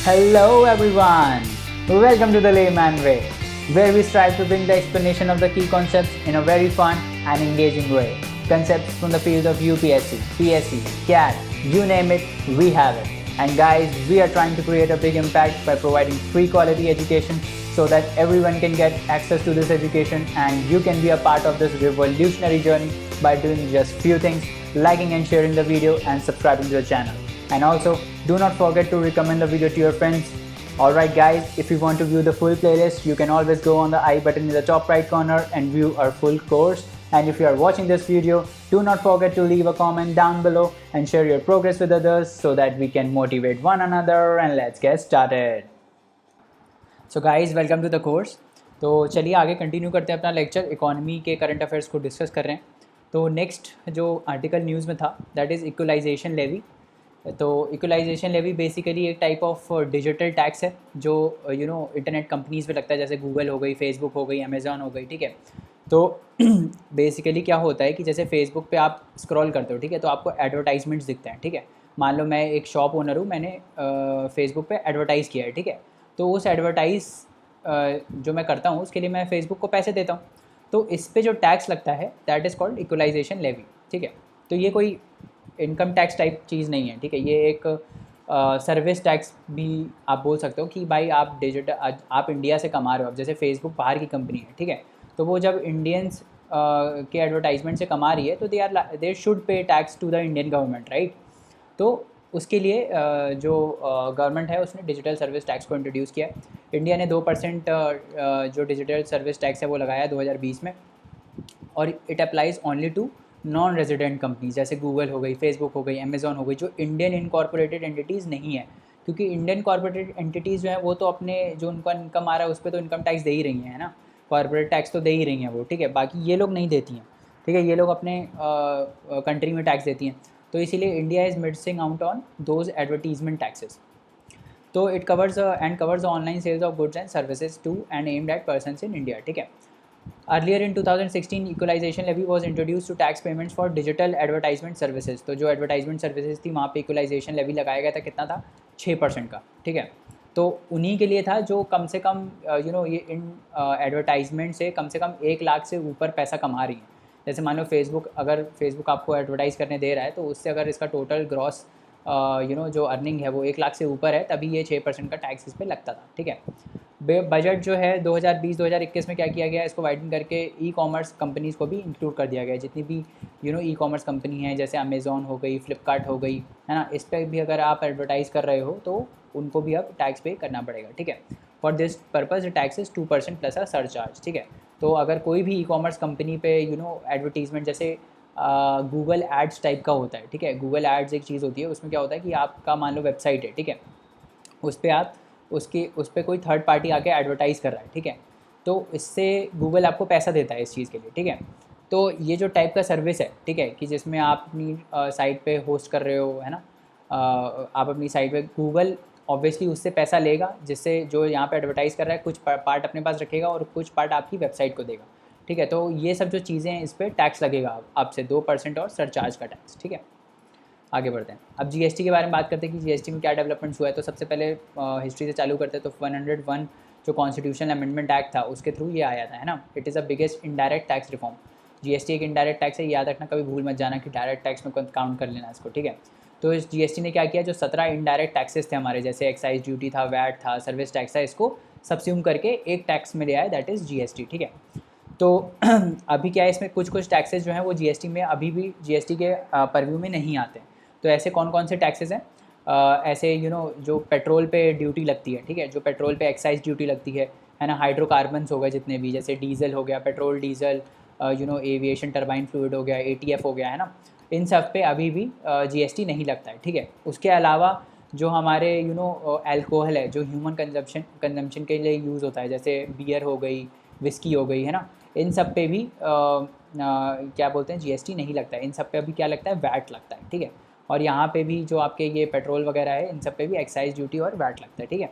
Hello everyone! Welcome to the Layman Way, where we strive to bring the explanation of the key concepts in a very fun and engaging way. Concepts from the field of UPSC, PSC, CAT, you name it, we have it. And guys, we are trying to create a big impact by providing free quality education so that everyone can get access to this education and you can be a part of this revolutionary journey by doing just few things, liking and sharing the video and subscribing to the channel. And also, do not forget to recommend the video to your friends. Alright guys, if you want to view the full playlist, you can always go on the I button in the top right corner and view our full course. And if you are watching this video, do not forget to leave a comment down below and share your progress with others so that we can motivate one another, and let's get started. So guys, welcome to the course. तो चलिए आगे continue करते हैं अपना lecture. Economy के current affairs को discuss कर रहे हैं. तो नेक्स्ट जो आर्टिकल न्यूज़ में था दैट इज़ इक्वलाइजेशन लेवी. तो इक्वलाइजेशन लेवी बेसिकली एक टाइप ऑफ डिजिटल टैक्स है जो इंटरनेट कंपनीज़ पे लगता है, जैसे गूगल हो गई, फेसबुक हो गई, अमेज़ॉन हो गई. ठीक है, तो बेसिकली क्या होता है कि जैसे फेसबुक पे आप स्क्रॉल करते हो, ठीक है, तो आपको एडवर्टाइजमेंट्स दिखते हैं. ठीक है, मान लो मैं एक शॉप ओनर हूँ, मैंने फेसबुक पे एडवर्टाइज़ किया है. ठीक है, तो उस एडवर्टाइज़ जो मैं करता हूँ उसके लिए मैं फेसबुक को पैसे देता हूँ. तो इस पे जो टैक्स लगता है that is called equalization levy. ठीक है, तो ये कोई इनकम टैक्स टाइप चीज़ नहीं है. ठीक है, ये एक सर्विस टैक्स भी आप बोल सकते हो कि भाई आप आप इंडिया से कमा रहे हो. अब जैसे फेसबुक बाहर की कंपनी है, ठीक है, तो वो जब इंडियंस के एडवर्टाइजमेंट से कमा रही है तो they should pay tax to the Indian government, right. तो उसके लिए जो गवर्नमेंट है उसने डिजिटल सर्विस टैक्स को इंट्रोड्यूस किया है. इंडिया ने 2% जो डिजिटल सर्विस टैक्स है वो लगाया 2020 में, और it applies only to non resident companies जैसे गूगल हो गई, फेसबुक हो गई, अमेज़ॉन हो गई, जो इंडियन इनकॉर्पोरेटेड एंटिटीज़ नहीं है. क्योंकि इंडियन कॉर्पोरेटेड एंटिटीज़ जो है वो तो अपने जो उनका इनकम आ रहा है उस पर तो इनकम टैक्स दे ही रही है ना, कॉर्पोरेट टैक्स तो दे ही रही हैं वो. ठीक है, बाकी ये लोग नहीं देती हैं. ठीक है, ये लोग अपने कंट्री में टैक्स देती हैं. तो इसीलिए India is missing out on those advertisement taxes. तो it covers online sales of goods and services to and aimed at persons in India. ठीक है, earlier in 2016 equalisation levy was introduce to tax payments for digital advertisement services. तो जो advertisement services थी वहाँ पे equalisation levy लगाया गया था. कितना था? 6% का. ठीक है, तो उन्हीं के लिए था जो कम से कम ये इन एडवर्टाइजमेंट से कम 1 लाख से ऊपर पैसा कमा रही है. जैसे मान लो अगर फेसबुक आपको एडवर्टाइज़ करने दे रहा है तो उससे अगर इसका टोटल ग्रॉस जो अर्निंग है वो 1 लाख से ऊपर है तभी ये 6% का टैक्स इस पर लगता था. ठीक है, बजट जो है 2020-2021 में क्या किया गया है, इसको वाइडन करके ई कॉमर्स कंपनीज़ को भी इंक्लूड कर दिया गया है. जितनी भी ई कॉमर्स कंपनी है जैसे अमेज़ॉन हो गई, फ्लिपकार्ट हो गई, है ना, इस पर भी अगर आप एडवर्टाइज़ कर रहे हो तो उनको भी अब टैक्स पे करना पड़ेगा. ठीक है, for this purpose tax is 2% plus a surcharge. ठीक है, तो अगर कोई भी ई कॉमर्स कंपनी पे एडवर्टीज़मेंट जैसे गूगल एड्स टाइप का होता है. ठीक है, गूगल एड्स एक चीज़ होती है, उसमें क्या होता है कि आपका मान लो वेबसाइट है, ठीक है, उस पर कोई थर्ड पार्टी आके एडवर्टाइज़ कर रहा है. ठीक है, तो इससे गूगल आपको पैसा देता है इस चीज़ के लिए. ठीक है, तो ये जो टाइप का सर्विस है, ठीक है, कि जिसमें आप अपनी साइट पे होस्ट कर रहे हो, है ना, आप अपनी साइट पे, गूगल ऑब्वियसली उससे पैसा लेगा, जिससे जो यहाँ पे एडवर्टाइज़ कर रहा है कुछ पार्ट अपने पास रखेगा और कुछ पार्ट आपकी वेबसाइट को देगा. ठीक है, तो ये सब जो चीज़ें हैं इस पर टैक्स लगेगा आपसे 2% और सरचार्ज का टैक्स. ठीक है, आगे बढ़ते हैं. अब जीएसटी के बारे में बात करते हैं कि जीएसटी में क्या डेवलपमेंट्स हुआ है. तो सबसे पहले हिस्ट्री से चालू करते हैं. तो 101 जो कॉन्स्टिट्यूशनल अमेंडमेंट एक्ट था उसके थ्रू ये आया था, है ना. It is the biggest indirect tax reform. GST एक इनडायरेक्ट टैक्स है, याद रखना, कभी भूल मत जाना कि डायरेक्ट टैक्स में काउंट कर लेना इसको. ठीक है, तो इस जीएसटी ने क्या किया, जो 17 इनडायरेक्ट टैक्सेस थे हमारे, जैसे एक्साइज ड्यूटी था, वैट था, सर्विस टैक्स था, इसको सबस्यूम करके एक टैक्स में ले आया, दैट इज़ जीएसटी. ठीक है, तो अभी क्या है, इसमें कुछ टैक्सेस जो हैं वो जीएसटी में अभी भी जीएसटी के परव्यू में नहीं आते. तो ऐसे कौन कौन से टैक्सेस हैं, ऐसे जो पेट्रोल पे ड्यूटी लगती है. ठीक है, जो पेट्रोल पे एक्साइज ड्यूटी लगती है ना, हाइड्रोकार्बन्स हो गए जितने भी, जैसे डीजल हो गया, petrol diesel, aviation turbine fluid हो गया, एटीएफ हो गया, है ना, इन सब पे अभी भी जीएसटी नहीं लगता है. ठीक है, उसके अलावा जो हमारे अल्कोहल है जो ह्यूमन कंजम्पशन के लिए यूज़ होता है, जैसे बियर हो गई, विस्की हो गई, है ना, इन सब पे भी क्या बोलते हैं, जीएसटी नहीं लगता है. इन सब पे अभी क्या लगता है, वैट लगता है. ठीक है, और यहाँ पे भी जो आपके ये पेट्रोल वगैरह है इन सब पे भी एक्साइज ड्यूटी और वैट लगता है. ठीक है,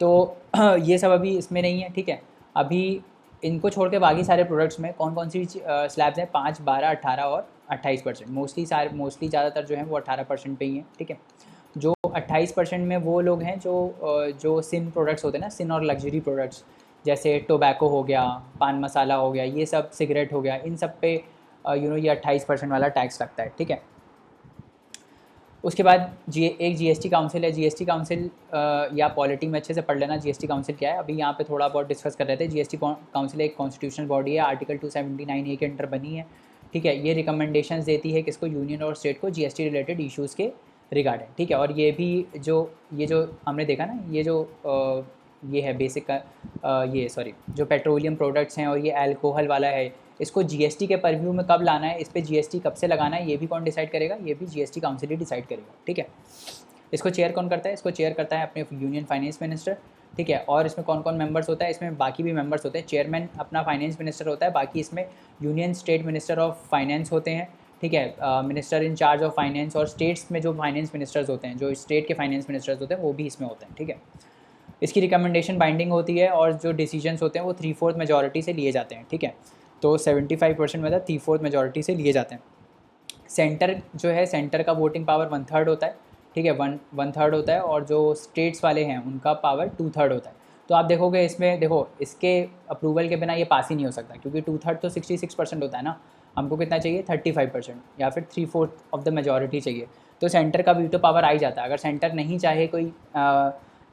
तो ये सब अभी इसमें नहीं है. ठीक है, अभी इनको छोड़ के बाकी सारे प्रोडक्ट्स में कौन कौन सी स्लैब्स हैं, 5, 12, 18 और 28%. मोस्टली ज़्यादातर जो है वो 18% पे ही है. ठीक है, जो 28% में वो लोग हैं जो सिन प्रोडक्ट्स होते हैं ना, सिन और लग्जरी प्रोडक्ट्स, जैसे टोबैको हो गया, पान मसाला हो गया, ये सब सिगरेट हो गया, इन सब पे ये 28% वाला टैक्स लगता है, ठीक है। उसके बाद एक जीएसटी काउंसिल है। जीएसटी काउंसिल या पॉलिटी में अच्छे से पढ़ लेना जीएसटी काउंसिल क्या है। अभी यहाँ पे थोड़ा बहुत डिस्कस कर रहे थे। जीएसटी काउंसिल एक कॉन्स्टिट्यूशनल बॉडी है, आर्टिकल 279A के अंडर बनी है, ठीक है। ये रिकमेंडेशंस देती है किसको, यूनियन और स्टेट को, जीएसटी रिलेटेड इश्यूज़ के रिगार्डिंग, ठीक है। और ये भी जो हमने देखा ना, ये है बेसिक का जो पेट्रोलियम प्रोडक्ट्स हैं और ये अल्कोहल वाला है, इसको जीएसटी के परव्यू में कब लाना है, इस पे जीएसटी कब से लगाना है, ये भी कौन डिसाइड करेगा, ये भी जीएसटी काउंसिल ही डिसाइड करेगा, ठीक है। इसको चेयर कौन करता है, इसको चेयर करता है अपने यूनियन फाइनेंस मिनिस्टर, ठीक है। और इसमें कौन कौन मेंबर्स होता है, इसमें बाकी भी मेंबर्स होते हैं। चेयरमैन अपना फाइनेंस मिनिस्टर होता है, बाकी इसमें union state minister of finance होते हैं, ठीक है। Minister in charge of finance, और स्टेट्स में जो फाइनेंस मिनिस्टर्स होते हैं, जो स्टेट के फाइनेंस मिनिस्टर्स होते हैं, वो भी इसमें होते हैं, ठीक है। इसकी रिकमेंडेशन बाइंडिंग होती है और जो डिसीजंस होते हैं वो 3/4 मेजॉरिटी से लिए जाते हैं, ठीक है। तो 75% मतलब 3/4 मेजॉरिटी से लिए जाते हैं। सेंटर जो है, सेंटर का वोटिंग पावर 1/3 होता है, ठीक है, 1/3 होता है, और जो स्टेट्स वाले हैं उनका पावर 2/3 होता है। तो आप देखोगे इसमें, देखो इसके अप्रूवल के बिना ये पास ही नहीं हो सकता, क्योंकि 2/3 तो 66% होता है ना, हमको कितना चाहिए 35% या फिर 3/4 ऑफ द मेजॉरिटी चाहिए। तो सेंटर का वीटो पावर आ ही जाता है। अगर सेंटर नहीं चाहे कोई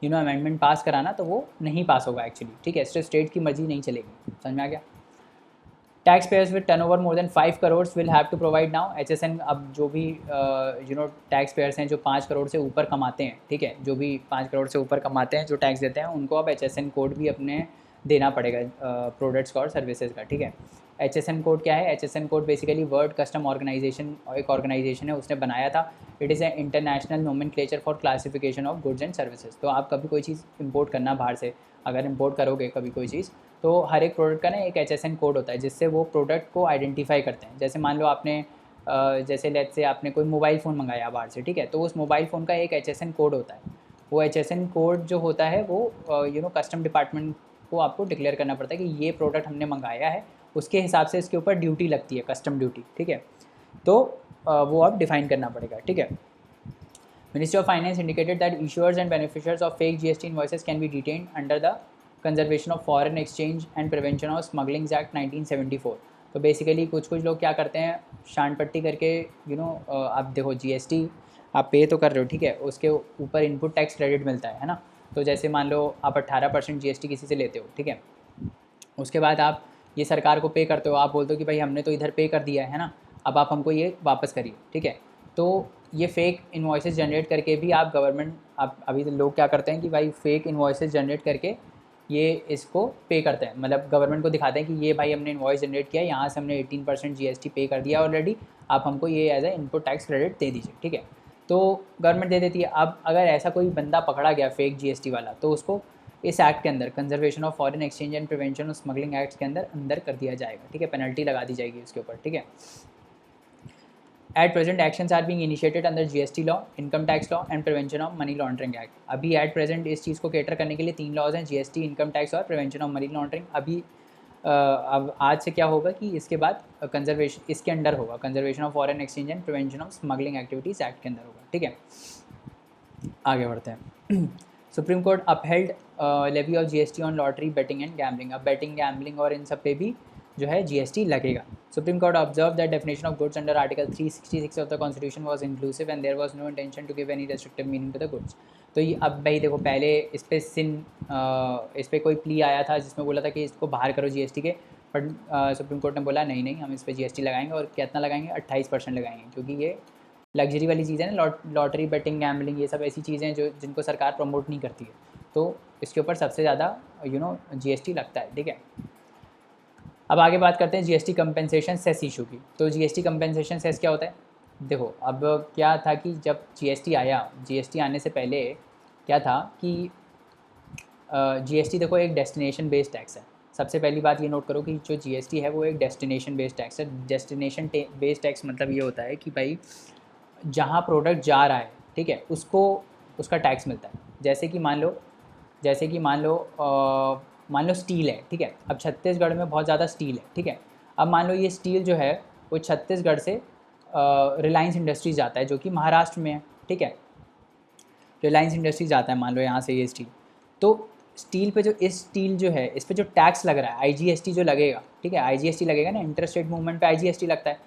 अमेंडमेंट पास कराना, तो वो नहीं पास होगा एक्चुअली, ठीक है। इससे स्टेट की मर्जी नहीं चलेगी, समझ में आ गया। Tax payers with turnover more than 5 crore will have to provide now HSN. अब जो भी टैक्स पेयर्स हैं जो 5 करोड़ से ऊपर कमाते हैं, ठीक है, जो भी 5 करोड़ से ऊपर कमाते हैं, जो टैक्स देते हैं, उनको अब एचएसएन कोड भी अपने देना पड़ेगा प्रोडक्ट्स का और सर्विसेज का, ठीक है। एचएसएन कोड क्या है, HSN code basically world custom organization, एक ऑर्गेनाइजेशन है, उसने बनाया था। It is a international nomenclature for classification of goods and services. तो आप कभी कोई चीज़ इंपोर्ट करना बाहर से, अगर इंपोर्ट करोगे कभी कोई चीज़, तो हर एक प्रोडक्ट का ना एक एचएसएन कोड होता है, जिससे वो प्रोडक्ट को आइडेंटिफाई करते हैं। जैसे मान लो आपने जैसे लेट्स से आपने कोई मोबाइल फ़ोन मंगाया बाहर से, ठीक है, तो उस मोबाइल फ़ोन का एक एचएसएन कोड होता है। वो एचएसएन कोड जो होता है वो कस्टम डिपार्टमेंट को आपको डिक्लेयर करना पड़ता है कि ये प्रोडक्ट हमने मंगाया है, उसके हिसाब से इसके ऊपर ड्यूटी लगती है, कस्टम ड्यूटी, ठीक है। तो वो आप डिफाइन करना पड़ेगा, ठीक है। Ministry of Finance indicated that issuers and beneficiaries of fake GST invoices can be detained under the Conservation of Foreign Exchange and Prevention of Smuggling Act 1974। तो बेसिकली कुछ लोग क्या करते हैं, शान पट्टी करके आप देखो जीएसटी आप पे तो कर रहे हो, ठीक है, उसके ऊपर इनपुट टैक्स क्रेडिट मिलता है ना। तो जैसे मान लो आप 18% जीएसटी किसी से लेते हो, ठीक है, उसके बाद आप ये सरकार को पे करते हो, आप बोलते हो कि भाई हमने तो इधर पे कर दिया है ना, अब आप हमको ये वापस करिए, ठीक है। तो ये फेक इन्वॉइसेस जनरेट करके भी आप अभी तो लोग क्या करते हैं कि भाई फेक इन्वॉइसेस जनरेट करके ये इसको पे करते हैं, मतलब गवर्नमेंट को दिखाते हैं कि ये भाई हमने इन्वॉइस जनरेट किया, यहाँ से हमने 18% जीएसटी पे कर दिया ऑलरेडी, आप हमको ये as a input tax credit दे दीजिए, ठीक है। तो गवर्नमेंट दे देती है। अब अगर ऐसा कोई बंदा पकड़ा गया फेक जीएसटी वाला, तो उसको इस एक्ट के अंदर, conservation of foreign exchange and prevention of smuggling act के अंदर कर दिया जाएगा, ठीक है, पेनल्टी लगा दी जाएगी उसके ऊपर, ठीक है। At present actions are being initiated under GST law, income tax law and prevention of money laundering act. अभी एट प्रेजेंट इस चीज़ को कैटर करने के लिए 3 लॉज हैं, जीएसटी, इनकम टैक्स और प्रिवेंशन ऑफ मनी लॉन्ड्रिंग। अभी अब आज से क्या होगा कि इसके बाद कंजर्वेशन इसके अंडर होगा, conservation of foreign exchange and prevention of smuggling activities act के अंदर होगा, ठीक है। आगे बढ़ते हैं। Supreme court upheld levy of GST on lottery, betting and gambling. अब बेटिंग, गैम्बलिंग और इन सब पे भी जो है जीएसटी लगेगा। Supreme court observe that definition of goods under article 366 of the constitution was inclusive and there was no intention to give any restrictive meaning to the goods. तो ये अब भाई देखो, पहले इस पर कोई प्ली आया था जिसमें बोला था कि इसको बाहर करो जीएसटी के, बट सुप्रीम कोर्ट ने बोला नहीं हम इस पर जीएसटी लगाएंगे, और कितना लगाएंगे, 28% लगाएंगे, क्योंकि ये लग्जरी वाली चीज़ है ना, लॉटरी, बेटिंग, गैम्बलिंग, ये सब ऐसी चीज़ें हैं जिनको सरकार प्रमोट नहीं करती है, तो इसके ऊपर सबसे ज़्यादा जीएसटी लगता है, ठीक है। अब आगे बात करते हैं जीएसटी कंपेंसेशन सेस इशू की। तो जीएसटी कंपेंसेशन सेस क्या होता है, देखो अब क्या था कि जब जीएसटी आया, जीएसटी आने से पहले क्या था कि जीएसटी देखो एक डेस्टिनेशन बेस्ड टैक्स है। सबसे पहली बात ये नोट करो कि जो जीएसटी है वो एक डेस्टिनेशन बेस्ड टैक्स है। डेस्टिनेशन बेस्ड टैक्स मतलब ये होता है कि भाई जहाँ प्रोडक्ट जा रहा है, ठीक है, उसका टैक्स मिलता है। जैसे कि मान लो स्टील है, ठीक है, अब छत्तीसगढ़ में बहुत ज़्यादा स्टील है, ठीक है। अब मान लो ये स्टील जो है वो छत्तीसगढ़ से रिलायंस इंडस्ट्रीज जाता है, जो कि महाराष्ट्र में है, ठीक है। रिलायंस इंडस्ट्रीज आता है मान लो यहाँ से ये स्टील, तो स्टील पे जो इस स्टील जो है इस पे जो टैक्स लग रहा है आईजीएसटी जो लगेगा, ठीक है, आईजीएसटी लगेगा ना, इंटरस्टेट मूवमेंट पे आईजीएसटी लगता है,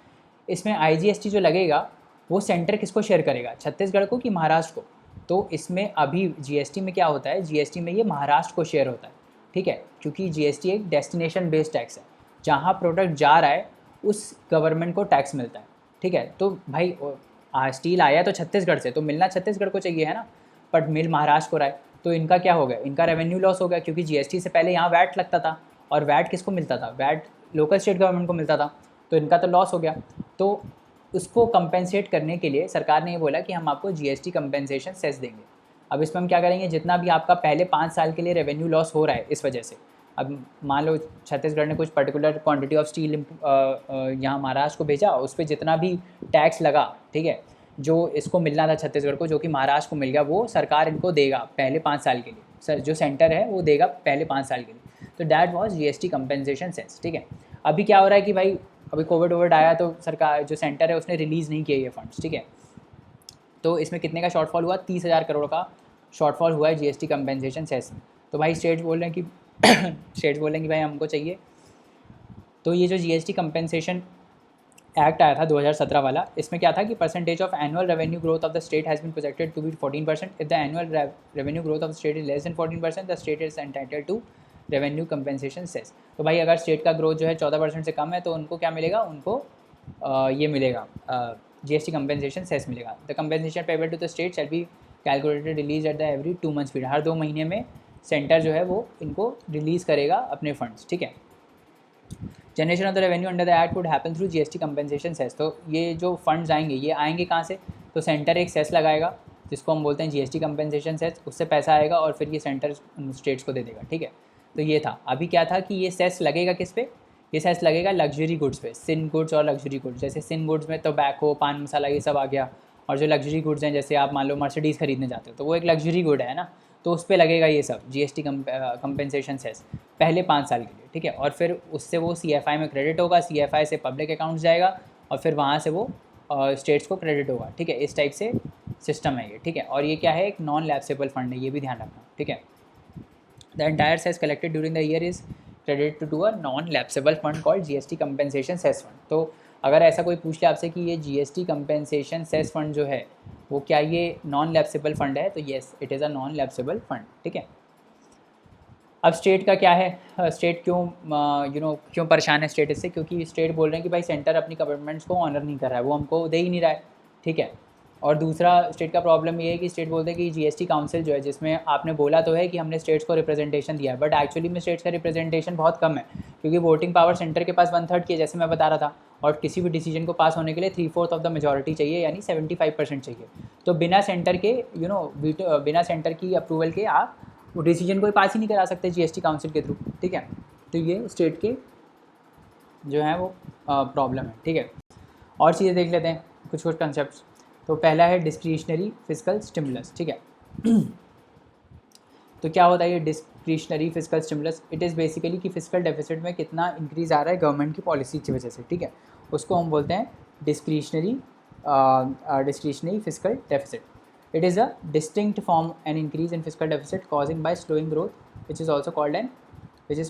इसमें आईजीएसटी जो लगेगा वो सेंटर किसको शेयर करेगा, छत्तीसगढ़ को कि महाराष्ट्र को। तो इसमें अभी जीएसटी में क्या होता है, जीएसटी में ये महाराष्ट्र को शेयर होता है, ठीक है, क्योंकि जीएसटी एक डेस्टिनेशन बेस्ड टैक्स है, जहाँ प्रोडक्ट जा रहा है उस गवर्नमेंट को टैक्स मिलता है, ठीक है। तो भाई स्टील आया तो छत्तीसगढ़ से, तो मिलना छत्तीसगढ़ को चाहिए है ना, बट मिल महाराष्ट्र को रहा है, तो इनका क्या हो गया, इनका रेवेन्यू लॉस हो गया, क्योंकि जीएसटी से पहले यहाँ वैट लगता था, और वैट किसको मिलता था, वैट लोकल स्टेट गवर्नमेंट को मिलता था, तो इनका तो लॉस हो गया। तो उसको कंपेंसेट करने के लिए सरकार ने ये बोला कि हम आपको जीएसटी कंपेंसेशन सेस देंगे। अब इसमें हम क्या करेंगे, जितना भी आपका पहले 5 साल के लिए रेवेन्यू लॉस हो रहा है इस वजह से, अब मान लो छत्तीसगढ़ ने कुछ पर्टिकुलर क्वांटिटी ऑफ स्टील यहाँ महाराष्ट्र को भेजा, उस पर जितना भी टैक्स लगा, ठीक है, जो इसको मिलना था छत्तीसगढ़ को, जो कि महाराष्ट्र को मिल गया, वो सरकार इनको देगा पहले 5 साल के लिए, सर जो सेंटर है वो देगा पहले 5 साल के लिए। तो that was GST compensation cess, ठीक है। अभी क्या हो रहा है कि भाई अभी कोविड आया तो सरकार जो सेंटर है उसने रिलीज़ नहीं किए ये फंड्स, ठीक है। तो इसमें कितने का शॉर्टफॉल हुआ, 30,000 करोड़ का शॉर्टफॉल हुआ है जीएसटी कंपेंसेशन सेस में। तो भाई स्टेट्स बोल रहे हैं कि स्टेट्स बोल रहे हैं कि भाई हमको चाहिए। तो ये जो जीएसटी कंपेंसेशन एक्ट आया था 2017 वाला, इसमें क्या था कि percentage of annual revenue growth of the state has been projected to be 14%। If the annual revenue growth of the state is less than 14%, the state is entitled to revenue compensation cess. तो भाई अगर state का growth जो है 14% से कम है तो उनको क्या मिलेगा, उनको ये मिलेगा, जीएसटी कंपेंसेशन सेस मिलेगा। The compensation payable to the state shall be calculated release at the every 2 months period. हर 2 महीने में सेंटर जो है वो इनको रिलीज़ करेगा अपने फंड्स, ठीक है। Generation of the revenue under the act would happen through GST compensation cess. तो ये जो फंड्स आएंगे ये आएंगे कहाँ से, तो सेंटर एक सेस लगाएगा जिसको हम बोलते हैं जीएसटी कंपेंसेशन सेस, उससे पैसा आएगा और फिर ये सेंटर स्टेट्स को दे देगा, ठीक है। तो ये था, अभी क्या था कि ये सेस लगेगा किस पे, ये सेस लगेगा लग्जरी गुड्स पे, सिन गुड्स और लग्जरी गुड्स। जैसे सिन गुड्स में टोबैको, पान मसाला ये सब आ गया, और जो लग्जरी गुड्स हैं जैसे आप मान लो मर्सिडीज़ खरीदने जाते हो तो वो एक लग्जरी गुड है ना, तो उस पर लगेगा ये सब जीएसटी कंपेंसेशन सेस पहले 5 साल के लिए, ठीक है। और फिर उससे वो सीएफआई में क्रेडिट होगा, सीएफआई से पब्लिक अकाउंट्स जाएगा और फिर वहाँ से वो स्टेट्स को क्रेडिट होगा, ठीक है। इस टाइप से सिस्टम है ये, ठीक है। और ये क्या है, एक नॉन लैप्सेबल फंड है, ये भी ध्यान रखना, ठीक है। The entire cess collected during the year is credit to a non lapsable fund called GST compensation cess fund. तो अगर ऐसा कोई पूछ ले आपसे कि ये जीएसटी कंपेंसेशन सेस फंड जो है वो क्या ये नॉन लैप्सेबल फंड है, तो yes it is a non lapsable fund, ठीक है। अब स्टेट का क्या है, स्टेट क्यों क्यों परेशान है स्टेट इससे, क्योंकि स्टेट बोल रहे हैं कि भाई सेंटर अपनी कमिटमेंट्स को ऑनर नहीं कर रहा है, वो हमको दे ही नहीं रहा है, ठीक है। और दूसरा स्टेट का प्रॉब्लम ये है कि स्टेट बोलते हैं कि जीएसटी काउंसिल जो है, जिसमें आपने बोला तो है कि हमने स्टेट्स को रिप्रेजेंटेशन दिया है, बट एक्चुअली में स्टेट्स का रिप्रेजेंटेशन बहुत कम है, क्योंकि वोटिंग पावर सेंटर के पास 1/3 की है, जैसे मैं बता रहा था, और किसी भी डिसीजन को पास होने के लिए 3/4 ऑफ द मेजॉरिटी चाहिए, यानी 75% चाहिए। तो बिना सेंटर के बिना सेंटर की अप्रूवल के आप वो डिसीजन कोई पास ही नहीं करा सकते जीएसटी काउंसिल के थ्रू, ठीक है। तो ये स्टेट के जो है वो प्रॉब्लम है, ठीक है। और चीज़ें देख लेते हैं, कुछ कंसेप्ट। तो पहला है डिस्क्रिशनरी फिस्कल स्टिमुलस, ठीक है। तो क्या होता है ये discretionary fiscal stimulus, it is basically कि फिस्कल डेफिसिट में कितना इंक्रीज़ आ रहा है गवर्नमेंट की पॉलिसी की वजह से, ठीक है, उसको हम बोलते हैं discretionary fiscal deficit. It is a distinct form an increase in fiscal deficit causing by slowing growth, which is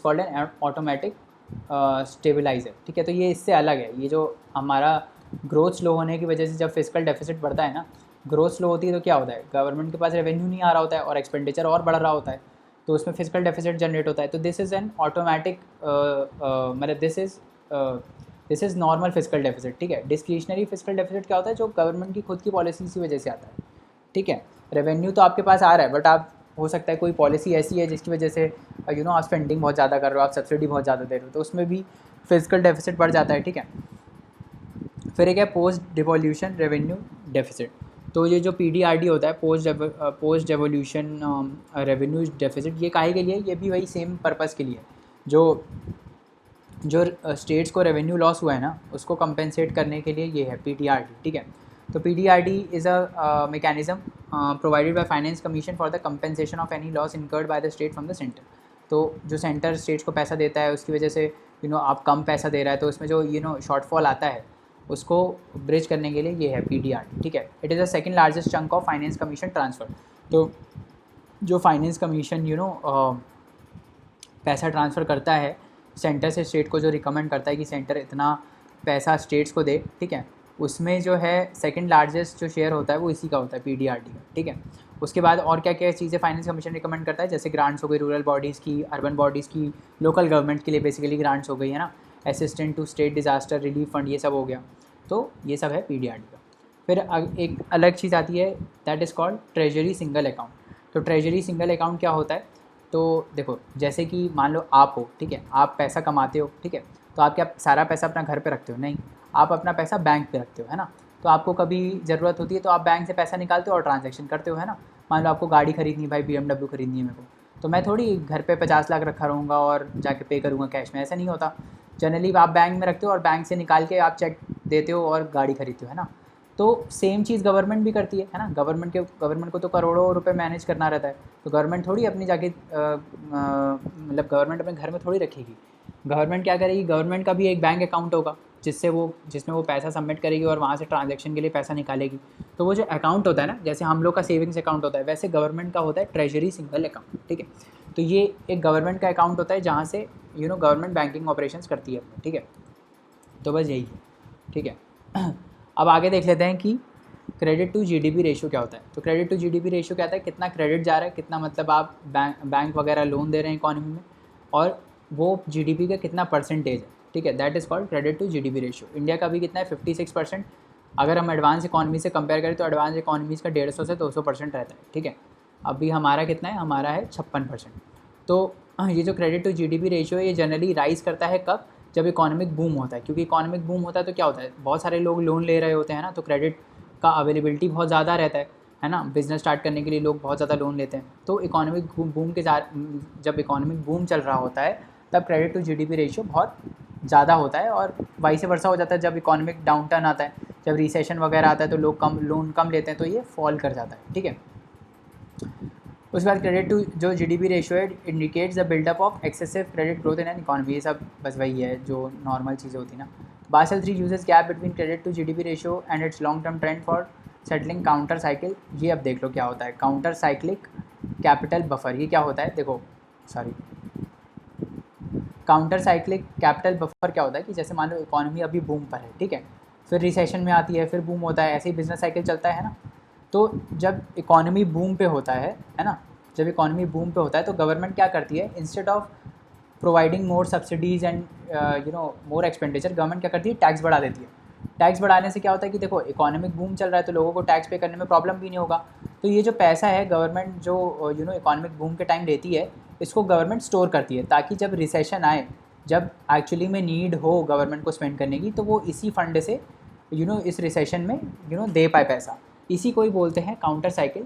called an automatic stabilizer, ठीक है। तो ये इससे अलग है, ये जो हमारा ग्रोथ स्लो होने की वजह से जब फिस्कल डेफिसिट बढ़ता है ना, ग्रोथ स्लो होती है तो क्या होता है, गवर्नमेंट के पास रेवेन्यू नहीं आ रहा होता है और एक्सपेंडिचर और बढ़ रहा होता है, तो उसमें फिस्कल डेफिसिट जनरेट होता है। तो दिस इज़ एन ऑटोमेटिक मतलब this is normal fiscal deficit, ठीक है। डिस्क्रिशनरी फिस्कल डेफिसिट क्या होता है, जो गवर्नमेंट की खुद की पॉलिसी की वजह से आता है, ठीक है। रेवेन्यू तो आपके पास आ रहा है, बट आप हो सकता है कोई पॉलिसी ऐसी है जिसकी वजह से आप स्पेंडिंग बहुत ज़्यादा कर रहे हो, आप सब्सिडी बहुत ज़्यादा दे रहे हो, तो उसमें भी फिजिकल डेफिसिट बढ़ जाता है, ठीक है। फिर एक है पोस्ट डिवोल्यूशन रेवेन्यू डेफिसिट। तो ये जो पीडीआरडी होता है, पोस्ट डिवोल्यूशन रेवेन्यू डेफिसिट, ये काहे के लिए, ये भी वही सेम पर्पज़ के लिए, जो स्टेट्स को रेवेन्यू लॉस हुआ है ना, उसको कंपेंसेट करने के लिए ये है पीडीआरडी, ठीक है। तो PDRD is a mechanism provided by finance commission for the compensation of any loss incurred by the state from the centre. तो जो सेंटर स्टेट्स को पैसा देता है उसकी वजह से आप कम पैसा दे रहा है, तो उसमें जो शॉर्टफॉल आता है उसको ब्रिज करने के लिए ये है पीडीआरडी, ठीक है। It is the second largest chunk of finance commission transfer. तो जो फाइनेंस कमीशन पैसा ट्रांसफ़र करता है सेंटर से स्टेट को, जो रिकमेंड करता है कि सेंटर इतना पैसा स्टेट्स को दे, ठीक है, उसमें जो है सेकंड लार्जेस्ट जो शेयर होता है वो इसी का होता है, पीडीआरडी का, ठीक है। उसके बाद और क्या क्या चीज़ें फाइनेंस कमीशन रिकमेंड करता है, जैसे ग्रांट्स हो गई रूरल बॉडीज़ की, अर्बन बॉडीज़ की, लोकल गवर्नमेंट के लिए बेसिकली ग्रांट्स हो गई है ना, assistant to state disaster relief fund, ये सब हो गया। तो ये सब है पीडीआरडी का। फिर एक अलग चीज़ आती है, that is called treasury single account. तो ट्रेजरी सिंगल अकाउंट क्या होता है, तो देखो जैसे कि मान लो आप हो, ठीक है, आप पैसा कमाते हो, ठीक है, तो आप क्या सारा पैसा अपना घर पे रखते हो? नहीं, आप अपना पैसा बैंक पे रखते हो, है ना। तो आपको कभी ज़रूरत होती है तो आप बैंक से पैसा निकालते हो और ट्रांजैक्शन करते हो, है ना। मान लो आपको गाड़ी खरीदनी, भाई BMW खरीदनी है मेरे को, तो मैं थोड़ी घर पे 50 लाख रखा रहूँगा और जाके पे करूँगा कैश में, ऐसा नहीं होता। जनरली आप बैंक में रखते हो और बैंक से निकाल के आप चेक देते हो और गाड़ी खरीदते हो, है ना। तो सेम चीज़ गवर्नमेंट भी करती है ना। गवर्नमेंट को तो करोड़ों रुपए मैनेज करना रहता है, तो गवर्नमेंट थोड़ी अपनी जाके मतलब गवर्नमेंट अपने घर में थोड़ी रखेगी। गवर्नमेंट क्या करेगी, गवर्नमेंट का भी एक बैंक अकाउंट होगा जिसमें वो पैसा सबमिट करेगी और वहाँ से ट्रांजैक्शन के लिए पैसा निकालेगी। तो वो जो अकाउंट होता है ना, जैसे हम लोग का सेविंग्स अकाउंट होता है, वैसे गवर्नमेंट का होता है ट्रेजरी सिंगल अकाउंट, ठीक है। तो ये एक गवर्नमेंट का अकाउंट होता है जहाँ से गवर्नमेंट बैंकिंग ऑपरेशंस करती है, ठीक है। तो बस यही है, ठीक है। अब आगे देख लेते हैं कि क्रेडिट टू जीडीपी रेशियो क्या होता है। तो क्रेडिट टू जीडीपी रेशियो क्या होता है, कितना क्रेडिट जा रहा है, कितना मतलब आप बैंक वगैरह लोन दे रहे हैं इकोनॉमी में, और वो जीडीपी का कितना परसेंटेज है, ठीक है, that is called credit to GDP ratio. India का भी कितना है, 56%। अगर हम एडवांस इकॉनमी से कंपेयर करें तो एडवांस इकॉनमीज़ का 150 से 200% रहता है, ठीक है। अभी हमारा कितना है, हमारा है 56%। तो ये जो क्रेडिट टू जीडीपी रेशियो है, ये जनरली राइज़ करता है कब, जब इकोनॉमिक बूम होता है। क्योंकि इकोनॉमिक बूम होता है तो क्या होता है, बहुत सारे लोग लोन ले रहे होते हैं ना, तो क्रेडिट का अवेलेबिलिटी बहुत ज़्यादा रहता है ना। बिज़नेस स्टार्ट करने के लिए लोग बहुत ज़्यादा लोन लेते हैं। तो इकोनॉमिक बूम के जब इकोनॉमिक बूम चल रहा होता है तब क्रेडिट टू जीडीपी रेशियो बहुत ज़्यादा होता है, और वाइस वर्सा हो जाता है जब इकोनॉमिक डाउनटर्न आता है, जब रिसेशन वगैरह आता है तो लोग लोन कम लेते हैं, तो ये फॉल कर जाता है, ठीक है। उसके बाद क्रेडिट टू जो जीडीपी रेशियो है, indicates the buildup of excessive credit growth in an economy. ये सब बस वही है जो नॉर्मल चीज़ें होती ना। Basel 3 uses gap between credit to GDP ratio and its long term trend for setting counter cycle. ये अब देख लो क्या होता है, काउंटर साइक्लिक कैपिटल बफर। ये क्या होता है, देखो काउंटर साइक्लिक कैपिटल बफर क्या होता है कि जैसे मान लो इकोनॉमी अभी बूम पर है, ठीक है, फिर रिसेशन में आती है, फिर बूम होता है, ऐसे ही बिजनेस साइकिल चलता है ना। तो जब इकोनॉमी बूम पे होता है ना, जब इकोनॉमी बूम पे होता है तो गवर्नमेंट क्या करती है, instead of providing more subsidies and more expenditure, government क्या करती है, टैक्स बढ़ा देती है। टैक्स बढ़ाने से क्या होता है कि देखो इकोनॉमिक बूम चल रहा है तो लोगों को टैक्स पे करने में प्रॉब्लम भी नहीं होगा। तो ये जो पैसा है गवर्नमेंट जो इकोनॉमिक बूम के टाइम देती है, इसको गवर्नमेंट स्टोर करती है, ताकि जब रिसेशन आए, जब एक्चुअली में नीड हो गवर्नमेंट को स्पेंड करने की, तो वो इसी फंड से इस रिसेशन में दे पाए पैसा। इसी को ही बोलते हैं काउंटर साइकिल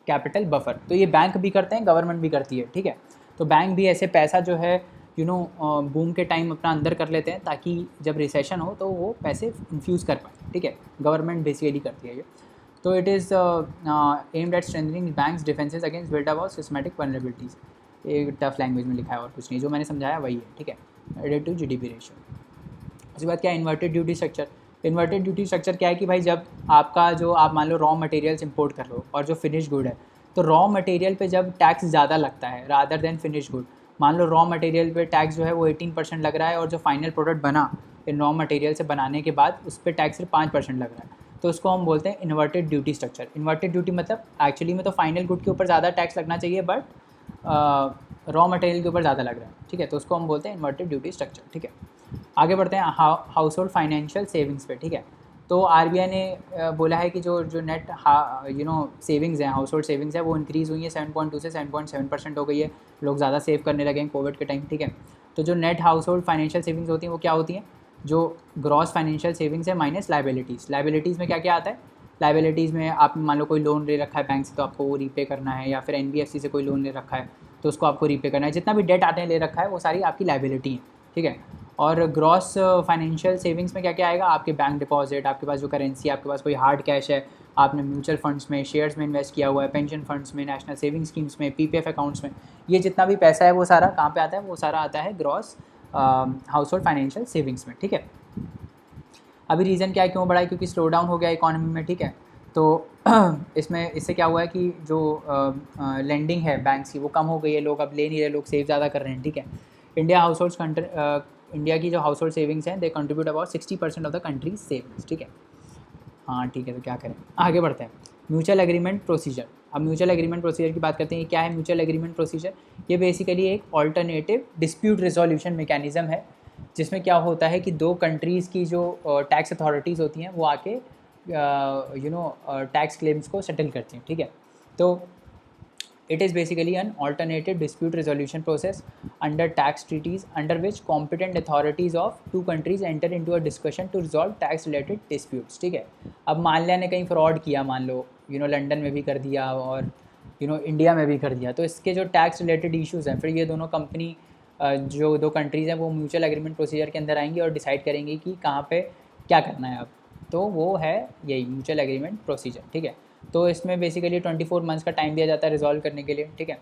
कैपिटल बफर। तो ये बैंक भी करते हैं, गवर्नमेंट भी करती है, ठीक है। तो बैंक भी ऐसे पैसा जो है बूम के टाइम अपना अंदर कर लेते हैं, ताकि जब रिसेशन हो तो वो पैसे इन्फ्यूज़ कर पाए, ठीक है। गवर्नमेंट बेसिकली करती है ये। तो it is aimed at strengthening banks defences against buildup of systematic vulnerabilities. ये टफ लैंग्वेज में लिखा है और कुछ नहीं, जो मैंने समझाया वही है, ठीक है। Credit to GDP ratio. उसके बाद क्या है, inverted duty structure. Inverted duty structure क्या है कि भाई जब आपका जो आप मान लो रॉ मटेरियल्स इंपोर्ट कर लो और जो फिनिश गुड है, तो रॉ मटेरियल पे जब टैक्स ज़्यादा लगता है रादर देन फिनिश गुड, मान लो रॉ मटेरियल पे टैक्स जो है वो 18% लग रहा है, और जो फाइनल प्रोडक्ट बना इन रॉ मटेरियल से बनाने के बाद उस पर टैक्स सिर्फ 5% लग रहा है, तो उसको हम बोलते हैं inverted duty structure. Inverted duty मतलब एक्चुअली में तो फाइनल गुड के ऊपर ज़्यादा टैक्स लगना चाहिए, बट रॉ मटेरियल के ऊपर ज़्यादा लग रहा है, ठीक है। तो उसको हम बोलते हैं इन्वर्टेड ड्यूटी स्ट्रक्चर, ठीक है। आगे बढ़ते हैं हाउस होल्ड फाइनेंशियल सेविंग्स पे, ठीक है। तो आरबीआई ने बोला है कि जो नेट सेविंग्स हैं, हाउस होल्ड सेविंग्स है, वो इंक्रीज़ हुई है 7.2 से 7.7% हो गई है। लोग ज़्यादा सेव करने लगे हैं कोविड के टाइम, ठीक है। तो जो net house hold financial savings होती हैं वो क्या होती हैं, जो ग्रॉस फाइनेंशियल सेविंग्स है माइनस लाइबिलिटीज़। लाइबिलिटीज़ में क्या क्या आता है, लाइबिलिटीज़ में आप मान लो कोई लोन ले रखा है बैंक से, तो आपको वो रीपे करना है, या फिर एनबीएफसी से कोई लोन ले रखा है तो उसको आपको रीपे करना है। जितना भी डेट आपने ले रखा है वो सारी आपकी लाइबिलिटी है, ठीक है। और ग्रॉस फाइनेंशियल सेविंग्स में क्या क्या आएगा, आपके बैंक डिपॉजिट, आपके पास जो करेंसी, आपके पास कोई हार्ड कैश है, आपने म्यूचुअल फंड्स में, शेयर्स में इन्वेस्ट किया हुआ है, पेंशन फंड्स में, नेशनल सेविंग स्कीम्स में, पीपीएफ अकाउंट्स में, ये जितना भी पैसा है वो सारा कहाँ पे आता है, वो सारा आता है gross house hold financial savings में, ठीक है। अभी रीज़न क्या है, क्यों बढ़ा है, क्योंकि स्लो डाउन हो गया इकॉनमी में, ठीक है। तो इसमें इससे क्या हुआ है कि जो लेंडिंग है बैंक्स की वो कम हो गई है, लोग अब ले नहीं रहे, लोग सेव ज़्यादा कर रहे हैं, ठीक है। इंडिया की जो हाउस होल्ड सेविंग्स हैं they contribute about 60% of the countries savings, ठीक है। हाँ ठीक है, तो क्या करें, आगे बढ़ते हैं। Mutual agreement procedure. अब म्यूचुअल एग्रीमेंट प्रोसीजर की बात करते हैं। क्या है म्यूचुअल एग्रीमेंट प्रोसीजर? ये बेसिकली एक ऑल्टरनेटिव डिस्प्यूट रिजोल्यूशन मैकेनिज्म है, जिसमें क्या होता है कि दो कंट्रीज़ की जो टैक्स अथॉरिटीज़ होती हैं वो आके टैक्स क्लेम्स को सेटल करती हैं, ठीक है। तो it is basically an alternative dispute resolution process under tax treaties under which competent authorities of two countries enter into a discussion to resolve tax related disputes, ठीक है। अब मान लिया ने कहीं फ्रॉड किया, मान लो लंदन में भी कर दिया और इंडिया में भी कर दिया, तो इसके जो टैक्स रिलेटेड इश्यूज़ हैं, फिर ये दोनों कंपनी जो दो कंट्रीज़ हैं वो म्यूचुअल एग्रीमेंट प्रोसीजर के अंदर आएंगी और डिसाइड करेंगी कि कहाँ पे क्या करना है अब। तो वो है यही म्यूचुअल एग्रीमेंट प्रोसीजर, ठीक है। तो इसमें बेसिकली 24 मंथ्स का टाइम दिया जाता है रिजॉल्व करने के लिए, ठीक है।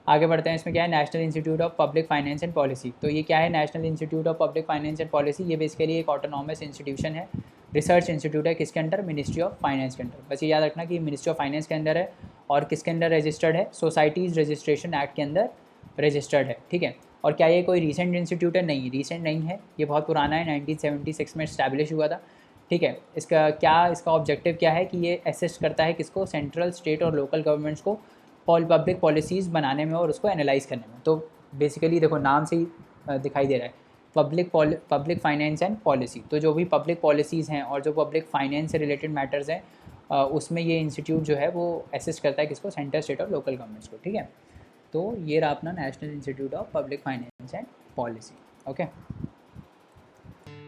आगे बढ़ते हैं। इसमें क्या है, national institute of public finance and policy. तो ये क्या है, national institute of public finance and policy? ये बेसिकली एक ऑटोनॉमस इंस्टीट्यूशन है, रिसर्च इंस्टीट्यूट है। किसके अंडर? मिनिस्ट्री ऑफ फाइनेंस के अंडर। बस ये याद रखना कि मिनिस्ट्री ऑफ फाइनेंस के अंदर है और किसके अंदर रजिस्टर्ड है? सोसाइटीज़ रजिस्ट्रेशन एक्ट के अंदर रजिस्टर्ड है, ठीक है। और क्या ये कोई रिसेंट इंस्टीट्यूट है? नहीं, रिसेंट नहीं है, ये बहुत पुराना है, 1976 में इस्टेब्लिश हुआ था, ठीक है। इसका ऑब्जेक्टिव क्या है कि ये असिस्ट करता है किसको? सेंट्रल, स्टेट और लोकल गवर्नमेंट्स को पब्लिक पॉलिसीज़ बनाने में और उसको एनालाइज करने में। तो बेसिकली देखो नाम से ही दिखाई दे रहा है, पब्लिक फाइनेंस एंड पॉलिसी। तो जो भी पब्लिक पॉलिसीज़ हैं और जो पब्लिक फाइनेंस से रिलेटेड मैटर्स हैं उसमें ये इंस्टीट्यूट जो है वो असिस्ट करता है किसको? सेंट्रल, स्टेट और लोकल गवर्नमेंट्स को, ठीक है। तो ये रहा अपना national institute of public finance and policy, okay.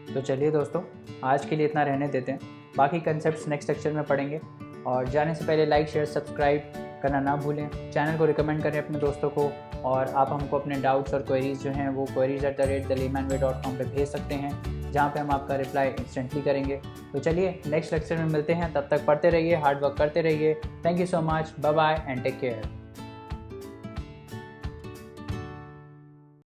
तो चलिए दोस्तों, आज के लिए इतना रहने देते हैं, बाकी कंसेप्ट्स नेक्स्ट लेक्चर में पढ़ेंगे। और जाने से पहले लाइक, शेयर, सब्सक्राइब करना ना भूलें, चैनल को रिकमेंड करें अपने दोस्तों को, और आप हमको अपने डाउट्स और क्वेरीज़ जो हैं वो queries@thelaymanway.com पे भेज सकते हैं, जहाँ पे हम आपका रिप्लाई इंस्टेंटली करेंगे। तो चलिए नेक्स्ट लेक्चर में मिलते हैं, तब तक पढ़ते रहिए, हार्ड वर्क करते रहिए। Thank you so much, bye bye and take care.